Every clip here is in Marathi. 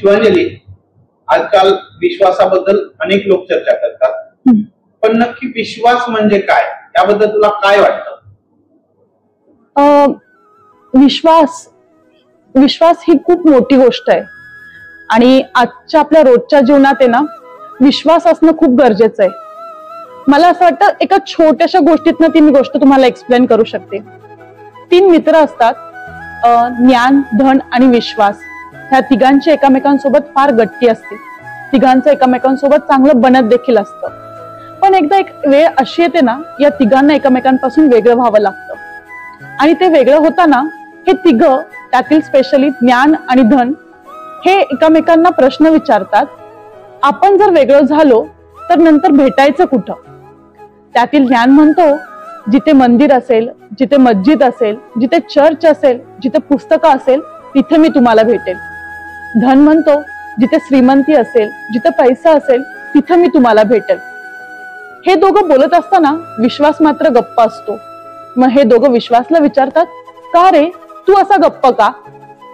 शिवांजली, आजकाल विश्वासाबद्दल अनेक लोक चर्चा करतात, पण नक्की विश्वास म्हणजे काय याबद्दल तुला काय वाटतं? विश्वास ही खूप मोठी गोष्ट आहे आणि आजच्या आपल्या रोजच्या जीवनात आहे ना, विश्वास असणं खूप गरजेचं आहे. मला असं वाटतं एका छोट्याशा गोष्टीतनं ती मी गोष्ट तुम्हाला एक्सप्लेन करू शकते. 3 मित्र असतात, ज्ञान, धन आणि विश्वास. ह्या तिघांची एकमेकांसोबत फार गट्टी असते. तिघांचं एकमेकांसोबत चांगलं बनत देखील असतं. पण एकदा एक वेळ अशी येते ना, या तिघांना एकमेकांपासून वेगळं व्हावं लागतं. आणि ते वेगळं होताना हे तिघ, त्यातील स्पेशली ज्ञान आणि धन, हे एकमेकांना प्रश्न विचारतात, आपण जर वेगळं झालो तर नंतर भेटायचं कुठं? त्यातील ज्ञान म्हणतो, जिथे मंदिर असेल, जिथे मस्जिद असेल, जिथे चर्च असेल, जिथे पुस्तकं असेल, तिथे मी तुम्हाला भेटेल. धन म्हणतो, जिथे श्रीमंती असेल, जिथे पैसा असेल, तिथे मी तुम्हाला भेटेल. हे दोघं बोलत असताना विश्वास मात्र गप्प असतो. मग हे दोघं विश्वासला विचारतात, का रे तू असा गप्प का?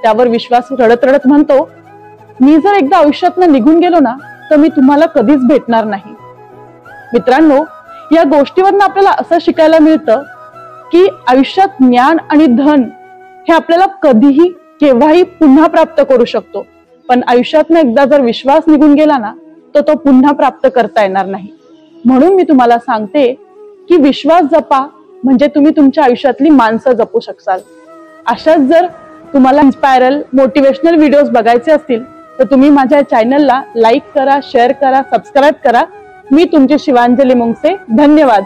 त्यावर विश्वास रडत रडत म्हणतो, मी जर एकदा आयुष्यातनं निघून गेलो ना, तर मी तुम्हाला कधीच भेटणार नाही. मित्रांनो, या गोष्टीवरनं आपल्याला असं शिकायला मिळतं की आयुष्यात ज्ञान आणि धन हे आपल्याला कधीही केव्हाही पुन्हा प्राप्त करू शकतो, पण आयुष्यातनं एकदा जर विश्वास निघून गेला ना, तर तो पुन्हा प्राप्त करता येणार नाही. म्हणून मी तुम्हाला सांगते की विश्वास जपा, म्हणजे तुम्ही तुमच्या आयुष्यातली माणसं जपू शकाल. अशाच जर तुम्हाला इन्स्पायरल मोटिवेशनल व्हिडिओज बघायचे असतील तर तुम्ही माझ्या चॅनलला लाईक करा, शेअर करा, सबस्क्राईब करा. मी तुमची शिवांजली मुंगसे. धन्यवाद.